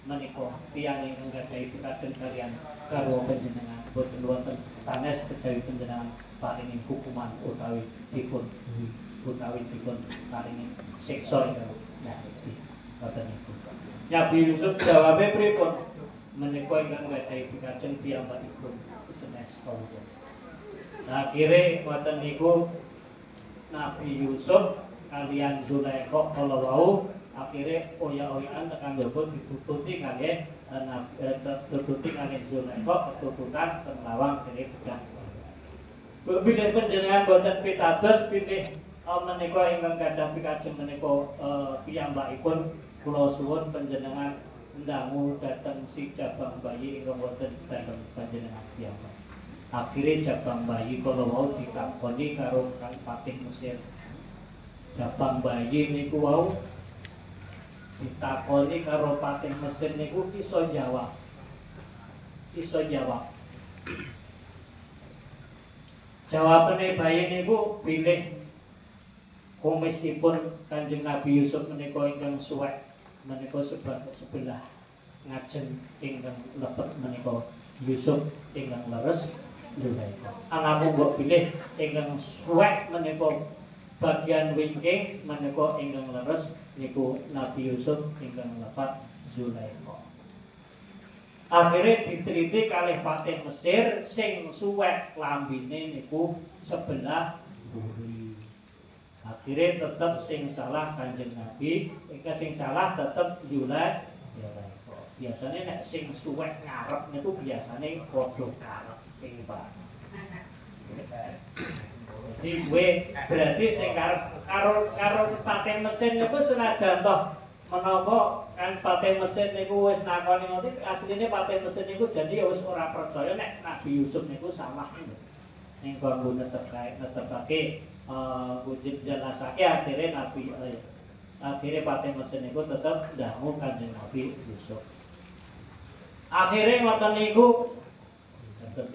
Menika tiyang ingkang gadhahi pitajen kalian karo panjenengan boten wonten sanes kejawi panjenengan paringin hukuman utawi dipun paringin siksa ingkang nyakiti boten niku. Nabi Yusuf jawabe pripun? Menika ingkang gadhahi pitajen piyambakipun sanes kawula. Akhire wonten niku Nabi Yusuf kalian Zulaikha kala wau akhirnya oya-oyaan tekan jaba ditututi kalian tututi kalian Zulaikha ketututan tenlawang kene pedang. Bilih panjenengan boten pitados pilih menika ingkang gadhah pikajeng menika piyambakipun kula suwun panjenengan ndangu dhateng si jabang bayi ingkang wonten dhateng panjenengan piyambak. Akhire jabang bayi kala wau ditakoni karo Kang Patih Mesir. Jabang bayi niku wau ditakoni karo Patih Mesir niku iso jawab. Jawabane bayi niku bilih kumisipun Kanjeng Nabi Yusuf menika ingkang suwek menika sebelah ngajeng ingkang lepet menika Yusuf ingkang leres Zulaikha. Anamung mbok bilih ingkang suwek menika bagian wingking menika ingkang leres niku Nabi Yusuf ingkang lepat Zulaikha. Akhire diteliti kalih Patih Mesir sing suwek lambine niku sebelah mburi. Akhire tetep sing salah Kanjeng Nabi, sing salah tetep Zulaikha. Biasane nek sing suwek ngarep niku biasane padha karepe, Pak. Jadi gue berarti sing karo Patih Mesir niku senajan toh menapa kan Patih Mesir niku wis nakoni ngoten asline Patih Mesir niku jadi wis ora percaya nek Nabi Yusuf niku salah niku. Ning kanggo netepake wujud jelasake akhirnya akhirnya Patih Mesir niku tetep ndamel Kanjeng Nabi Yusuf. Akhirnya ngoten niku tetep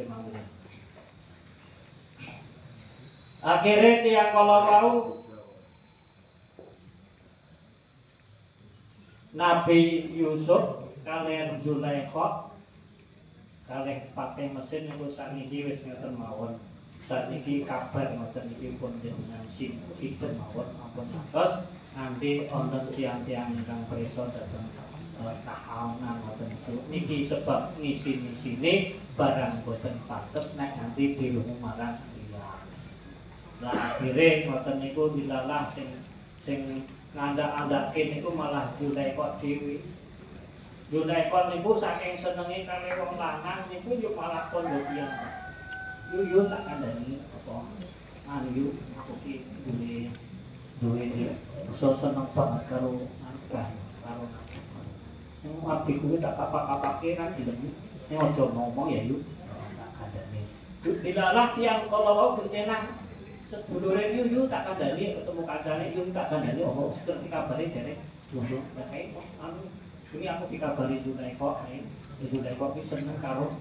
Akhirnya tiang kala wau Nabi Yusuf kalian Zulaikha kalih pakai mesin niku sakniki wis ngoten mawon. Sakniki kabar ngoten iki pun jenengan sinten mawon ampun ngantos nganti wonten tiang-tiang ingkang prisa dhateng kahanan ngoten niku. Niki sebab ngisi-ngisine barang boten pantes nek nganti dilungu marang tiyang. Lah akhire ngoten niku dilalah sing ngandak-andake niku malah Zulaikha dhewe. Zulaikha niku saking senenge kali wong lanang niku yo malah kondo tiyang. Yo tak kandhani apa anu aku ki duwe so seneng banget karo angka karo abdi kuwi tak kapak-kapake kan dilem. Nek aja ngomong ya yuk tak kandhani. Dilalah tiyang kala wau gentenan sedulure yu tak kandhani ketemu kancane yu tak kandhani oh seperti kabare derek yo kae anu ini aku dikabari Zulaikha Zulaikha ki seneng karo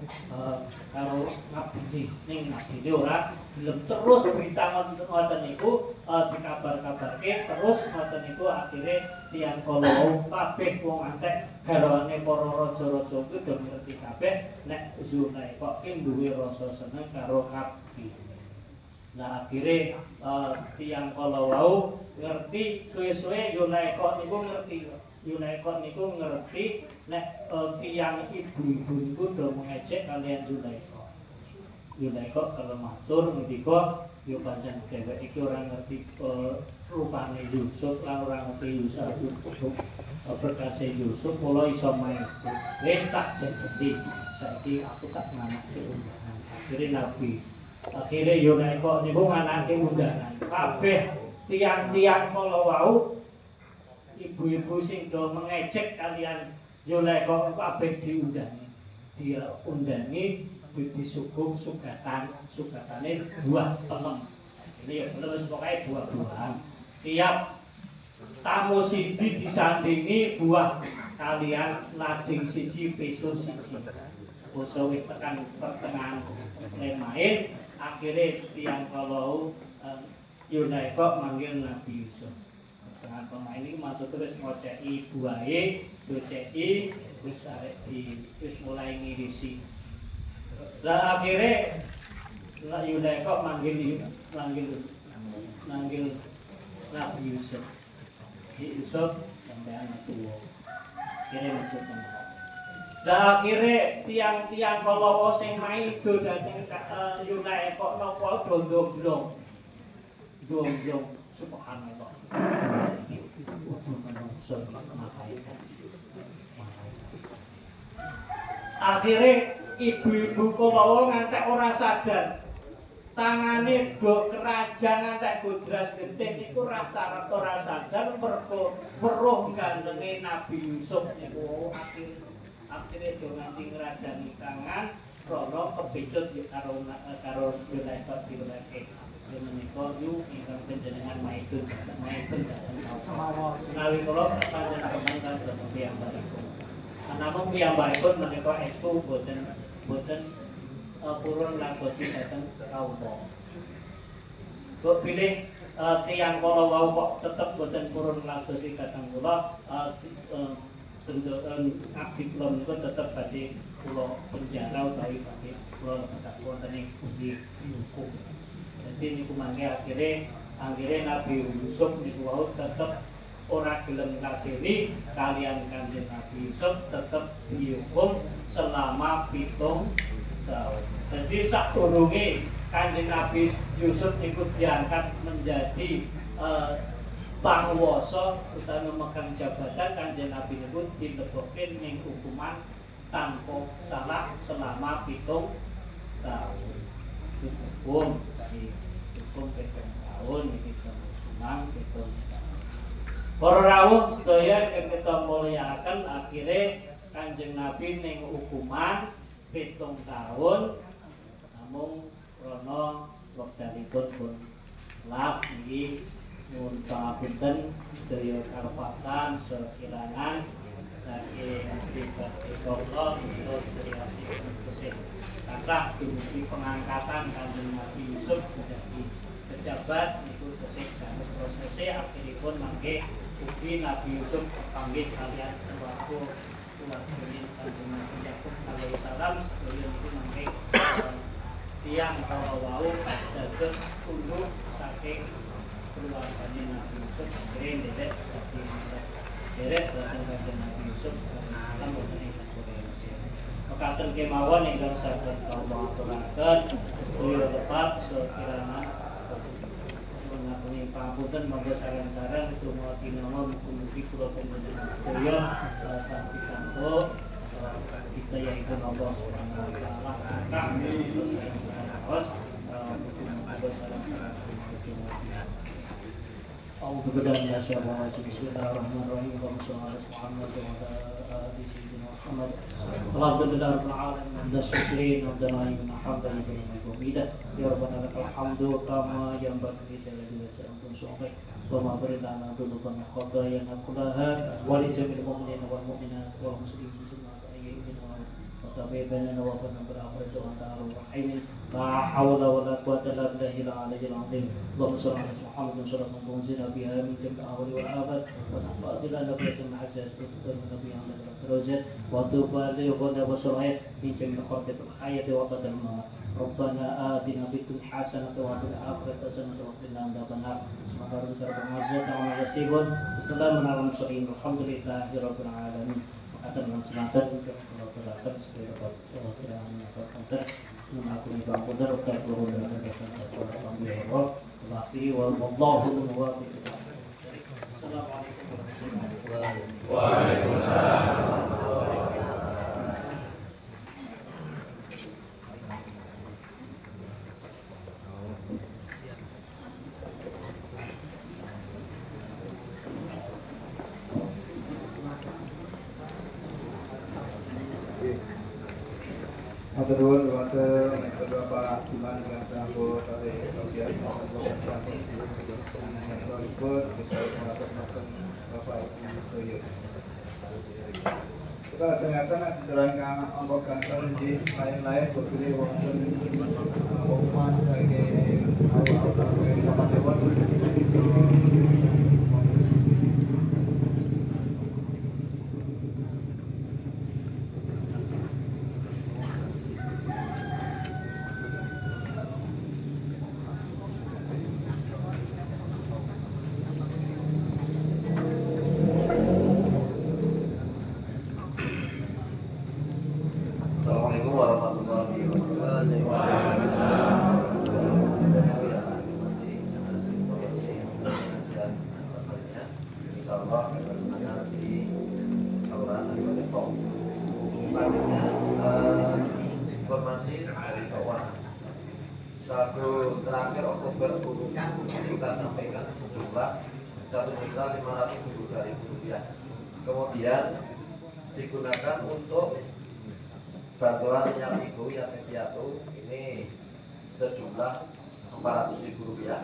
ngabdi ning ngabdi ora gelem terus berita ngoten niku dikabar-kabarke terus ngoten niku akhire tiyang kala kabeh wong antek garwane para raja-raja kuwi do ngerti kabeh nek Zulaikha ki duwe rasa seneng karo ngabdi. Nah akhire tiyang kala wau ngerti suwe-suwe Zulaikha niku ngerti nek tiyang ibu-ibu niku do mengejek kalian Zulaikha. Zulaikha kalau matur ngendika yo pancen dheweke iki ora ngerti rupane Yusuf lan ora ngerti Yusuf berkase Yusuf mula iso main. Wis tak jejeti saiki aku tak nganake undangan. Akhire Zulaikha niku nganake undangan. Kabeh tiang-tiang kala wau ibu-ibu sing do mengejek kalian Zulaikha kabeh diundangi. Dia undangi disuguh sugatane buah pelem. Ini ya terus pokoke buah-buahan. Tiap tamu siji disandingi buah kalian lajeng siji peso siji. Poso wis tekan pertengahan main akhirnya tiang kalau Zulaikha manggil Nabi Yusuf. Dengan pemain ini masuk terus ngoceki buahe, doceki terus arek terus mulai ngirisi. Lah akhirnya Zulaikha manggil Nabi Yusuf. Yusuf sampean tuwa. Kira maksud lah akhirnya tiang-tiang kalau sing maido dateng Zulaikha napa dondong-dong subhanallah. Akhirnya ibu-ibu kala ngantek ora sadar tangane do kerajaan ngantek godras genting niku rasa ora sadar mergo weruh gandenge Nabi Yusuf niku akhirnya do nganti ngrajani tangan krana kepecut karo Zulaikha diweleke. Menika yu ingkang panjenengan maitun dhateng kawula. Menawi kula panjenengan kagem piyambakipun. Namun piyambakipun menika estu boten purun lakosi dhateng kawula. Kok pilih tiyang kala wau kok tetep boten purun lakosi dhateng kula abdi kula niku tetep badhe kula penjara utawi badhe kula wonten ing hukum. Jadi niku mangke akhire Nabi Yusuf niku wau tetep ora gelem ngadili kalian Kanjeng Nabi Yusuf tetep dihukum selama 7 tahun. Jadi sadurunge Kanjeng Nabi Yusuf niku diangkat menjadi panguwasa utawa memegang jabatan, Kanjeng Nabi niku dilebokke ning hukuman tanpa salah selama 7 tahun. Hukum 7 tahun iki hukuman 7 tahun. Para rawuh sedaya ingkang kita mulyakaken akhire Kanjeng Nabi ning hukuman 7 tahun namung krana wektalipun pun las iki nyuwun pangapunten sedaya karepatan sekilangan saking dipun terus dikasih kesih kathah dumugi pengangkatan Kanjeng Nabi Yusuf dadi pejabat itu tesih damel prosesnya akhiripun mangke ugi Nabi Yusuf panggih kalian keluarga Kanjeng Nabi Yakub alaihi salam sedaya niku mangke tiyang wau dados unduk saking keluargane Nabi Yusuf akhirnya derek datang Kanjeng Nabi Yusuf alaihi salam wonten ing negara Mesir. Mekaten kemawon ingkang saged kawula aturaken sedaya lepat sekirana mengaturi pangapunten monggo sareng-sareng donga tinamel mugi-mugi kula panjenengan sedaya sampun kantuk kita yaitu Allah Subhanahu wa taala kami terus monggo sareng-sareng A'udzu billahi minasyaitonir rajim. Bismillahirrahmanirrahim. Allahumma shalli ala Muhammad wa ala ali sayyidina Muhammad. Alhamdulillahirabbil alamin. Syukrin wa danaim hamdan lillahi hamida. Ya rabbana lakal hamdu kama yanbaghi li jalali wajhika subhanak. Wa ma barilana dunuban khataayana kullaha wa li jamil mu'minina wal mu'minat wal muslimin وتابعنا وفقنا بالآخرة وأنت أرحم الراحمين لا حول ولا قوة إلا بالله العلي العظيم اللهم صل على محمد صلاة تنزلنا بها من جميع الأهوال والآفات ونحفظ لنا بها جميع الحاجات وتطهرنا بها من الدرجات وتوب علينا وسرعات من جميع خاطئ الحياة وقدر الموت ربنا آتنا في الدنيا حسنة وفي الآخرة حسنة وقنا عذاب النار سبحان ربك رب العزة عما يصفون وسلام على المرسلين والحمد لله رب العالمين. Akan melaksanakan kalau terdapat sesuai dengan kiraan konten mengaku bangunan untuk berulang dan laki wallahu muwaffiq. Assalamualaikum warahmatullahi wabarakatuh. Waalaikumsalam. Matur beberapa cuman dengan sambut dari sosial maupun kami yang sekalipun bisa melakukan Bapak Ibu Soyo. Kita ternyata terangkan angkot kantor di lain-lain berbeda walaupun pengumuman sebagai awal-awal Bapak Dewan. Assalamualaikum warahmatullahi wabarakatuh. Insyaallah di Kelurahan Depok. Selanjutnya informasi dari keuangan. Saldo terakhir Oktober kita sampaikan sejumlah Rp1.572.000. Kemudian digunakan untuk bantuan yang ibu yatim piatu ini sejumlah Rp400.000.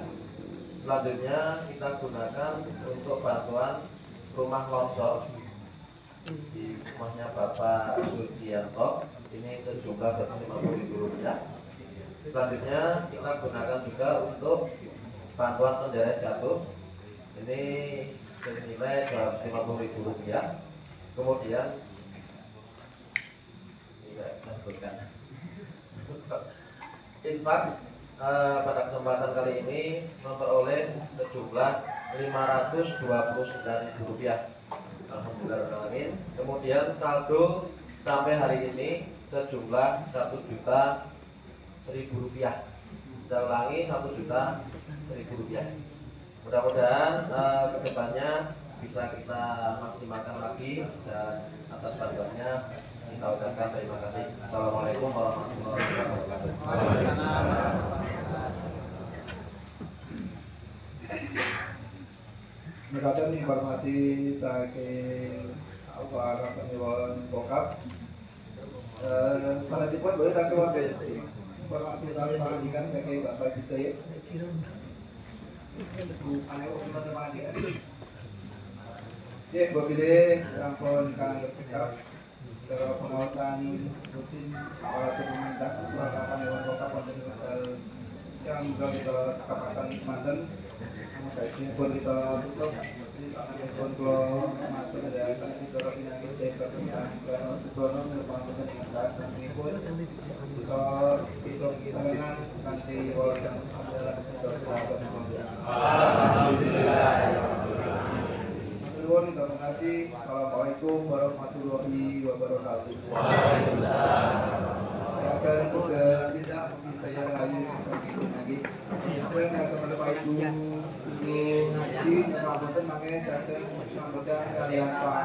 Selanjutnya kita gunakan untuk bantuan rumah longsor di rumahnya Bapak Sujianto ini sejumlah Rp250.000. Selanjutnya kita gunakan juga untuk bantuan penderes jatuh ini senilai Rp250.000. Kemudian infak pada kesempatan kali ini memperoleh sejumlah Rp529.000. Alhamdulillah. Kemudian saldo sampai hari ini sejumlah Rp1.000.000. Saya ulangi Rp1.000.000. Mudah-mudahan kedepannya bisa kita maksimalkan lagi dan atas bantuannya kita ucapkan terima kasih. Assalamualaikum warahmatullahi wabarakatuh. Mendapatkan informasi saking apa penyewaan bokap. Sanesipun boleh kasih waktu informasi kami pangandikan saking Bapak Ibu saya. Ya, berbeda sampun kang bersikap terus pengawasan rutin para pemerintah selama Dewan Kota pada tanggal juga kita kapakan manten saya pun kita tutup pun kalau masuk ada kita lagi stay pertanyaan karena sesuatu merupakan penting saat ini pun kita hitung kisaran nanti wawasan adalah kita berharap semoga. Alhamdulillah. Terima kasih. Assalamualaikum warahmatullahi wabarakatuh. Akan juga tidak saya lagi lagi. Saya akan mendapat itu ngaji dan pamatan makanya saya akan sampaikan kalian Pak.